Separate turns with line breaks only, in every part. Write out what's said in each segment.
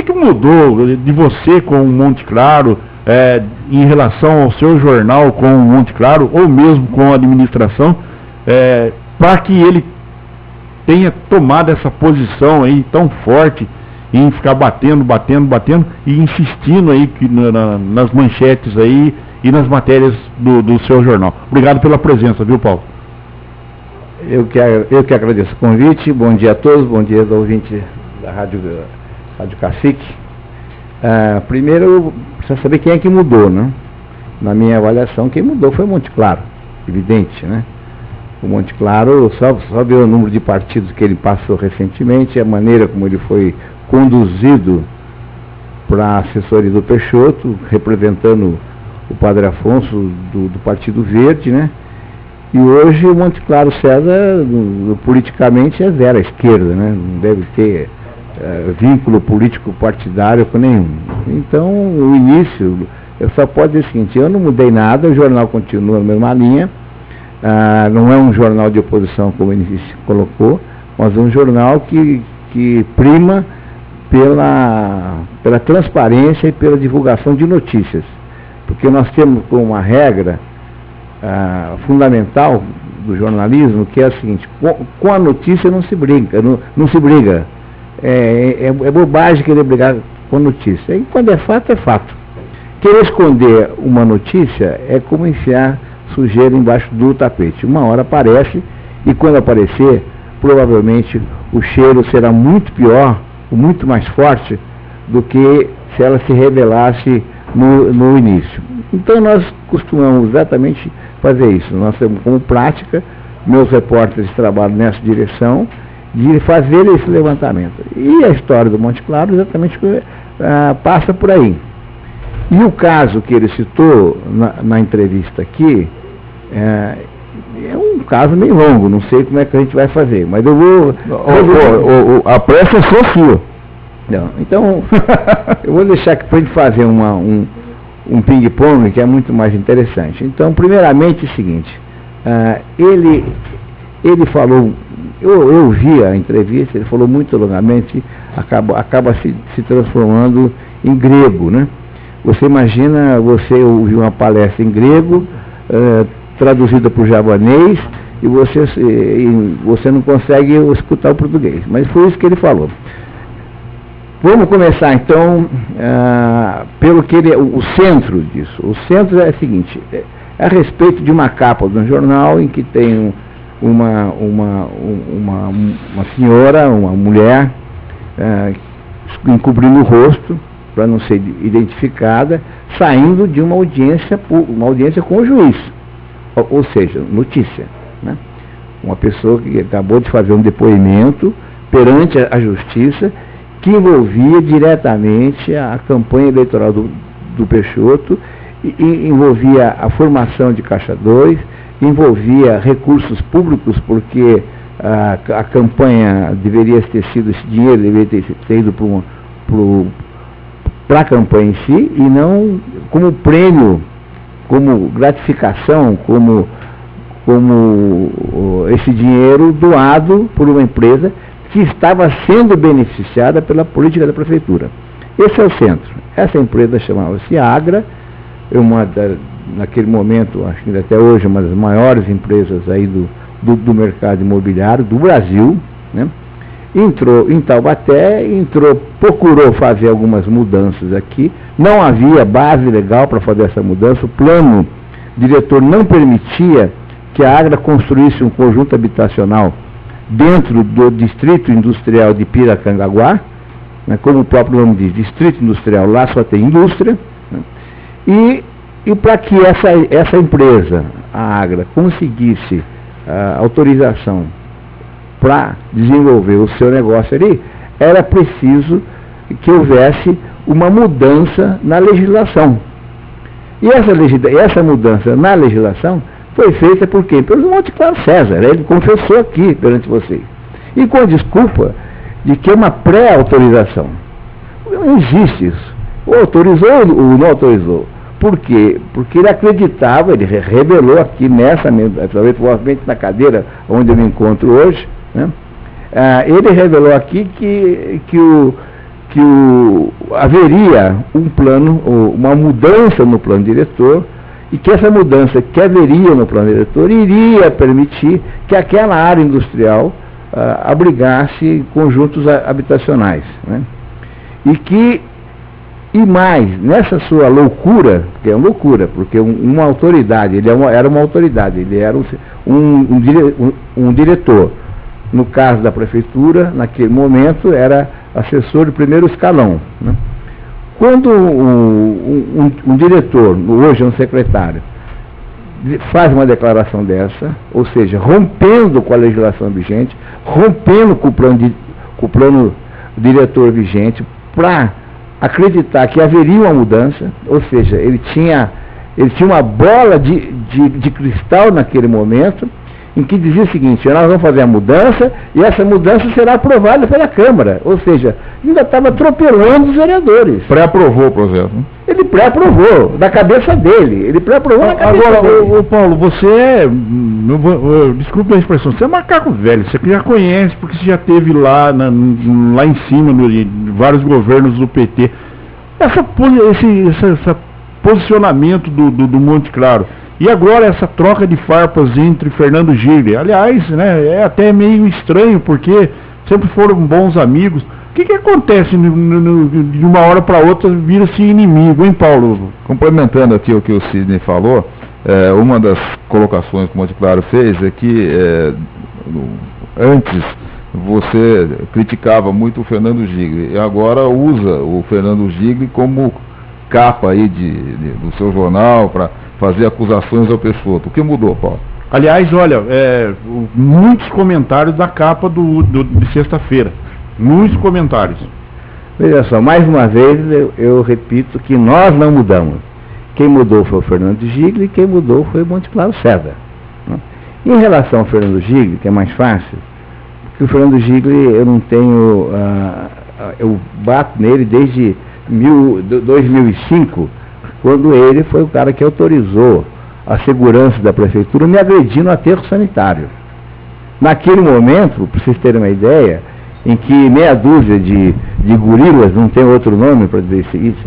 que mudou de você com o Monte Claro, em relação ao seu jornal com o Monte Claro, ou mesmo com a administração, para que ele tenha tomado essa posição aí tão forte em ficar batendo e insistindo aí nas manchetes aí e nas matérias do seu jornal. Obrigado pela presença, viu, Paulo?
Eu que agradeço o convite. Bom dia a todos, bom dia aos ouvintes da Rádio Cacique. Primeiro, precisa saber quem é que mudou, né? Na minha avaliação, quem mudou foi o Monte Claro, evidente, né? O Monte Claro, só ver o número de partidos que ele passou recentemente, a maneira como ele foi conduzido para a assessoria do Peixoto, representando o Padre Afonso do Partido Verde, né? E hoje o Monte Claro César, politicamente, é zero à esquerda, né? Não deve ter vínculo político partidário com nenhum. Então, o início, eu só posso dizer o seguinte: eu não mudei nada, o jornal continua na mesma linha. Não é um jornal de oposição, como ele colocou, mas um jornal que prima pela transparência e pela divulgação de notícias. Porque nós temos como uma regra fundamental do jornalismo, que é a seguinte: com a notícia não se briga. É bobagem querer brigar com notícia. E quando é fato, é fato. Querer esconder uma notícia é como enfiar sujeira embaixo do tapete. Uma hora aparece, e quando aparecer, provavelmente o cheiro será muito pior, muito mais forte, do que se ela se revelasse no início. Então nós costumamos exatamente fazer isso. Nós temos como prática, meus repórteres trabalham nessa direção, de fazer esse levantamento. E a história do Monte Claro exatamente passa por aí. E o caso que ele citou na entrevista aqui, é um caso meio longo, não sei como é que a gente vai fazer, mas eu vou... a pressa é só sua. Não, então, eu vou deixar aqui para a gente fazer um ping-pong que é muito mais interessante. Então, primeiramente, é o seguinte, ele falou, eu vi a entrevista, ele falou muito longamente, acaba se transformando em grego, né? Você imagina você ouvir uma palestra em grego, traduzida para o javanês, e você não consegue escutar o português. Mas foi isso que ele falou. Vamos começar então pelo que o centro disso. O centro é o seguinte: é a respeito de uma capa de um jornal em que tem uma senhora, uma mulher, encobrindo o rosto para não ser identificada, saindo de uma audiência com o juiz, ou seja, notícia, né? Uma pessoa que acabou de fazer um depoimento perante a justiça, que envolvia diretamente a campanha eleitoral do Peixoto, e envolvia a formação de Caixa 2, envolvia recursos públicos, porque a campanha deveria ter sido, esse dinheiro deveria ter ido para a campanha em si, e não como prêmio, como gratificação, como esse dinheiro doado por uma empresa que estava sendo beneficiada pela política da prefeitura. Esse é o centro. Essa empresa chamava-se Agra, naquele momento, acho que até hoje, uma das maiores empresas aí do mercado imobiliário do Brasil, né? Entrou em Taubaté, procurou fazer algumas mudanças aqui, não havia base legal para fazer essa mudança, o plano diretor não permitia que a Agra construísse um conjunto habitacional dentro do Distrito Industrial de Piracangaguá, né, como o próprio nome diz, Distrito Industrial, lá só tem indústria, né, e para que essa empresa, a Agra, conseguisse autorização para desenvolver o seu negócio ali, era preciso que houvesse uma mudança na legislação. E essa mudança na legislação foi feita por quem? Pelo Monte Claro César. Ele confessou aqui perante vocês. E com a desculpa de que é uma pré-autorização. Não existe isso. Ou autorizou ou não autorizou. Por quê? Porque ele acreditava, ele revelou aqui provavelmente na cadeira onde eu me encontro hoje, né? Ele revelou aqui que haveria um plano, uma mudança no plano diretor, e que essa mudança que haveria no plano diretor iria permitir que aquela área industrial abrigasse conjuntos habitacionais, né? E mais, nessa sua loucura, que é uma loucura, porque uma autoridade, era uma autoridade, ele era um diretor. No caso da prefeitura, naquele momento, era assessor de primeiro escalão, né? Quando um diretor, hoje é um secretário, faz uma declaração dessa, ou seja, rompendo com a legislação vigente, rompendo com o plano diretor vigente, para acreditar que haveria uma mudança, ou seja, ele tinha uma bola de cristal naquele momento, em que dizia o seguinte: nós vamos fazer a mudança e essa mudança será aprovada pela Câmara, ou seja, ainda estava atropelando os vereadores.
Pré-aprovou o projeto.
Ele pré-aprovou, da cabeça dele, ele pré-aprovou na cabeça dele.
Agora, Paulo, você, desculpe a expressão, você é macaco velho, você já conhece, porque você já esteve lá em cima, em vários governos do PT. Esse posicionamento do Monte Claro, e agora essa troca de farpas entre Fernando Gigli, aliás, né, é até meio estranho, porque sempre foram bons amigos. O que acontece de uma hora para outra, vira-se inimigo, hein, Paulo?
Complementando aqui o que o Sidney falou, uma das colocações que o Monte Claro fez é que antes você criticava muito o Fernando Gigli, e agora usa o Fernando Gigli como capa aí do seu jornal para fazer acusações ao Peixoto. O que mudou, Paulo?
Aliás, olha, muitos comentários da capa de sexta-feira. Muitos comentários.
Veja só, mais uma vez eu repito que nós não mudamos. Quem mudou foi o Fernando Gigli, quem mudou foi o Monte Claro César, né? Em relação ao Fernando Gigli, que é mais fácil, porque o Fernando Gigli eu não tenho... eu bato nele desde 2005, quando ele foi o cara que autorizou a segurança da prefeitura me agredindo no aterro sanitário. Naquele momento, para vocês terem uma ideia, em que meia dúzia de gorilas, não tem outro nome para dizer isso,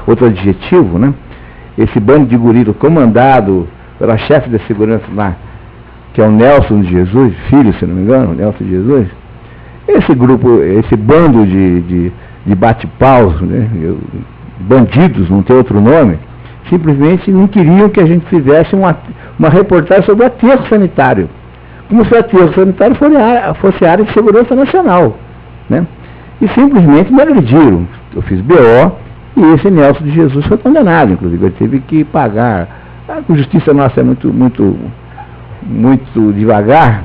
outro adjetivo, né? Esse bando de gorilas comandado pela chefe da segurança lá, que é o Nelson de Jesus, filho, se não me engano, Nelson de Jesus, esse bando de bate-paus, né? Bandidos, não tem outro nome, simplesmente não queriam que a gente fizesse uma reportagem sobre o aterro sanitário, como se o aterro sanitário fosse área de segurança nacional, né? E simplesmente me agrediram. Eu fiz BO e esse Nelson de Jesus foi condenado, inclusive. Ele teve que pagar. A justiça nossa é muito devagar.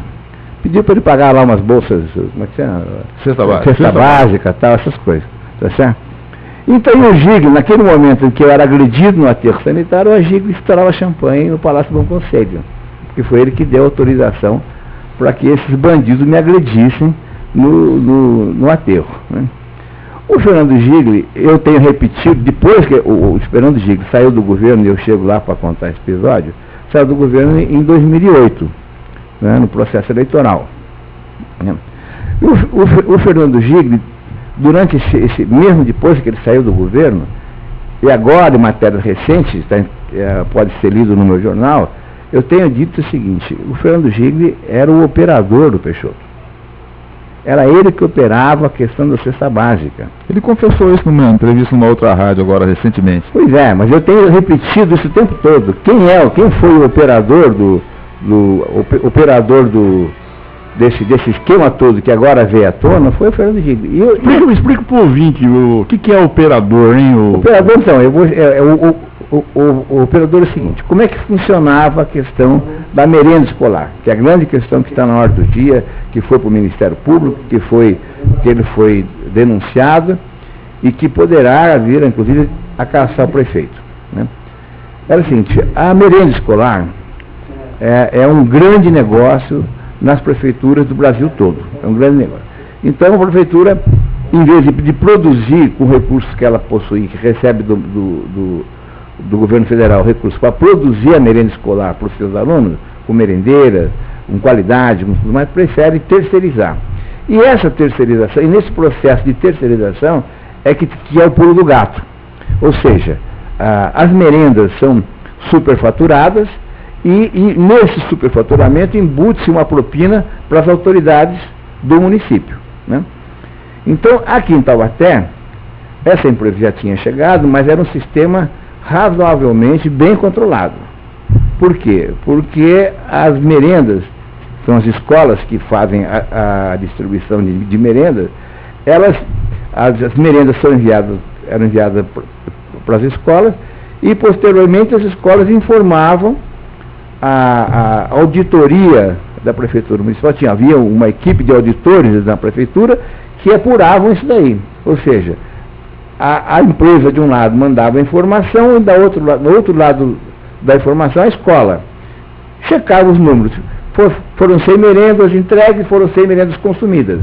Pediu para ele pagar lá umas bolsas, como é que chama? Cesta básica, tal, essas coisas, tá certo? Então o Gigli, naquele momento em que eu era agredido no aterro sanitário, o Gigli estourava champanhe no Palácio Bom Conselho, porque foi ele que deu autorização para que esses bandidos me agredissem no aterro, né? O Fernando Gigli, eu tenho repetido, depois que o Fernando Gigli saiu do governo, e eu chego lá para contar esse episódio, saiu do governo em 2008, né, no processo eleitoral, né? O Fernando Gigli, durante mesmo depois que ele saiu do governo, e agora em matérias recentes, pode ser lido no meu jornal, eu tenho dito o seguinte: o Fernando Gigli era o operador do Peixoto. Era ele que operava a questão da cesta básica.
Ele confessou isso numa entrevista numa outra rádio agora recentemente.
Pois é, mas eu tenho repetido isso o tempo todo. Quem foi o operador desse esquema todo que agora veio à tona foi o Fernando Gigli.
Explica para o ouvinte o que é operador, hein?
Operador, então, o operador é o seguinte: como é que funcionava a questão da merenda escolar, que é a grande questão que está na ordem do dia, que foi para o Ministério Público, que ele foi denunciado e que poderá vir, inclusive, a caçar o prefeito, né? Era o seguinte: a merenda escolar é um grande negócio nas prefeituras do Brasil todo, é um grande negócio. Então a prefeitura, em vez de produzir com recursos que ela possui, que recebe do governo federal recursos para produzir a merenda escolar para os seus alunos, com merendeira, com qualidade, com tudo mais, prefere terceirizar. E essa terceirização, e nesse processo de terceirização, é que é o pulo do gato. Ou seja, as merendas são superfaturadas e nesse superfaturamento embute-se uma propina para as autoridades do município, né? Então, aqui em Taubaté, essa empresa já tinha chegado, mas era um sistema razoavelmente bem controlado. Por quê? Porque as merendas, são as escolas que fazem a distribuição de merendas, as merendas eram enviadas para as escolas e, posteriormente, as escolas informavam a auditoria da Prefeitura Municipal. Havia uma equipe de auditores na Prefeitura que apuravam isso daí. Ou seja, a empresa, de um lado, mandava a informação e do outro lado da informação, a escola checava os números. Foram 100 merendas entregues, foram 100 merendas consumidas.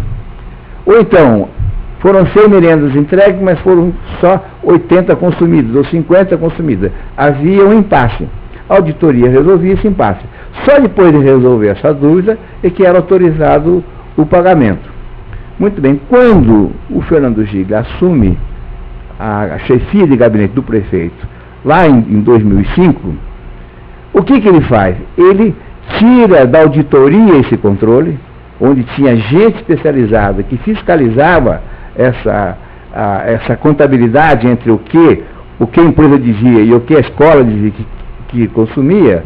Ou então, foram 100 merendas entregues, mas foram só 80 consumidas, ou 50 consumidas. Havia um impasse. A auditoria resolvia esse impasse. Só depois de resolver essa dúvida é que era autorizado o pagamento. Muito bem, quando o Fernando Gigli assume a chefia de gabinete do prefeito, lá em 2005, o que ele faz? Ele tira da auditoria esse controle, onde tinha gente especializada que fiscalizava essa contabilidade entre o que a empresa dizia e o que a escola dizia que consumia,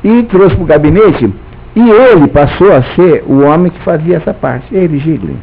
e trouxe para o gabinete, e ele passou a ser o homem que fazia essa parte, ele, Gigli.